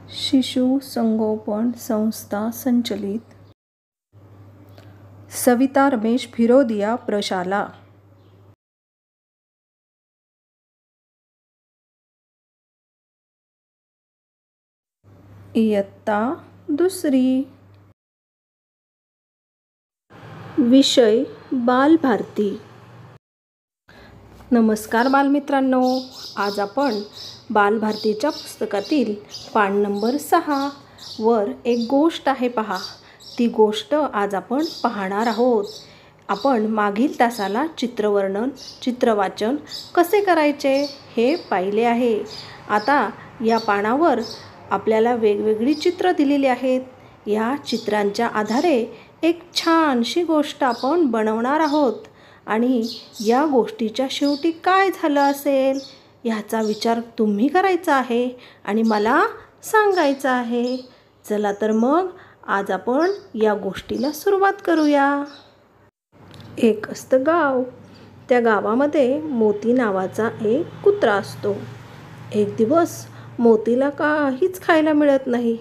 शिशु संगोपन संस्था संचलित सविता रमेश फिरोदिया प्रशाला। इयत्ता दुसरी। विषय बालभारती। नमस्कार बालमित्रांनो, आज आपण बालभारतीच्या पुस्तकातील पान नंबर 6 वर एक गोष्ट आहे पहा, ती गोष्ट आज आपण पाहणार आहोत। आपण मागील तासाला चित्रवर्णन चित्रवाचन कसे करायचे हे पाहिले आहे। आता या पानावर आपल्याला वेगवेगळी चित्र दिलेली आहेत। या चित्रांच्या आधारे एक छानशी गोष्ट आपण बनवणार आहोत आणि या गोष्टीच्या शेवटी काय झालं असेल ह्याचा विचार तुम्ही करायचा आहे आणि मला सांगायचा आहे। चला तर मग आज आपण या गोष्टीला सुरुवात करूया। एक असतं गाव, त्या गावामध्ये मोती नावाचा एक कुत्रा असतो। एक दिवस मोतीला काहीच खायला मिळत नाही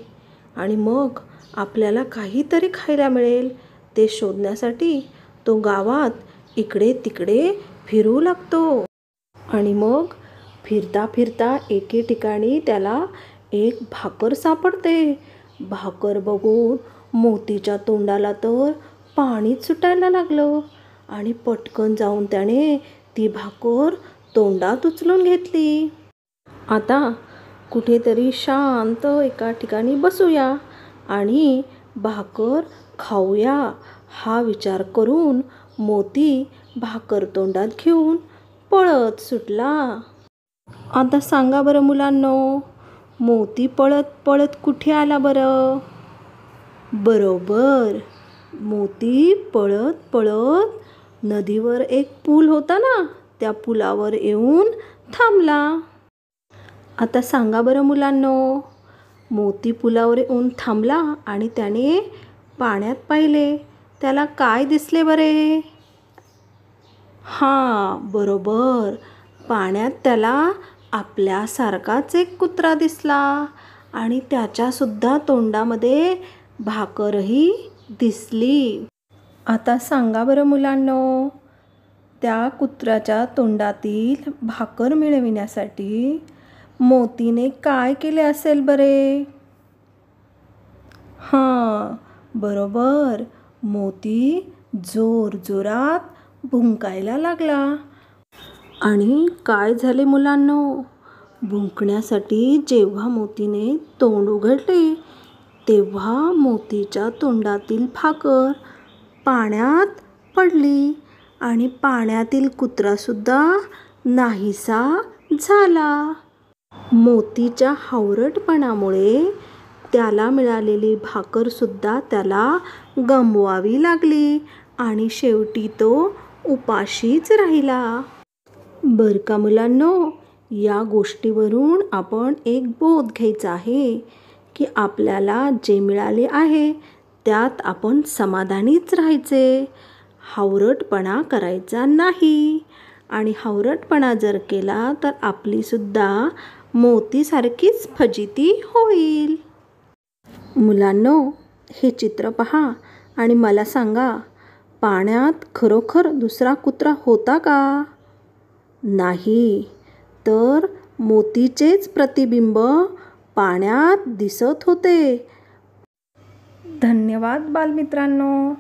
आणि मग आपल्याला काहीतरी खायला मिळेल ते शोधण्यासाठी तो गावात इकडे तिकडे फिरू लागतो आणि मग फिरता फिरता एके ठिकाणी त्याला एक भाकर सापडते। भाकर बघून मोतीच्या तोंडाला तर पाणीच सुटायला लागलं आणि पटकन जाऊन त्याने ती भाकर तोंडात उचलून घेतली। आता कुठेतरी शांत एका ठिकाणी बसूया आणि भाकर खाऊया हा विचार करून मोती भाकर तोंडात घेऊन पळत सुटला। आता सांगा बरं मुलांनो, मोती पळत पळत कुठे आला बरं? बरोबर, मोती पळत पळत नदीवर एक पूल होता ना, त्या पुलावर येऊन थांबला। आता सांगा बरं मुलांनो, मोती पुलावर येऊन थांबला आणि त्याने पाण्यात पाहिले, त्याला काय दिसले बरे? हां, बरोबर, पाण्यात त्याला आपल्यासारखाच एक कुत्रा दिसला आणि त्याच्यासुद्धा तोंडामध्ये भाकरही दिसली। आता सांगा बरं मुलांनो, त्या कुत्र्याच्या तोंडातील भाकर मिळविण्यासाठी मोतीने काय केले असेल बरे? हां, बरोबर, मोती जोरजोरात भुंकायला लागला आणि काय झाले मुलांनो, भुंकण्यासाठी जेव्हा मोतीने तोंड उघडले तेव्हा मोतीच्या तोंडातील भाकर पाण्यात पडली आणि पाण्यातील कुत्रासुद्धा नाहीसा झाला। मोतीच्या हावरटपणामुळे त्याला मिळालेली भाकरसुद्धा त्याला गमवावी लागली आणि शेवटी तो उपाशीच राहिला। बरं का मुलांनो, या गोष्टीवरून आपण एक बोध घ्यायचा आहे की आपल्याला जे मिळाले आहे त्यात आपण समाधानीच राहायचे, हावरटपणा करायचा नाही आणि हावरटपणा जर केला तर आपलीसुद्धा मोतीसारखीच फजिती होईल। मुलांनो, हे चित्र पहा आणि मला सांगा, पाण्यात खरोखर दुसरा कुत्रा होता का? नाही, तर मोतीचेच प्रतिबिंब पाण्यात दिसत होते। धन्यवाद बालमित्रांनो।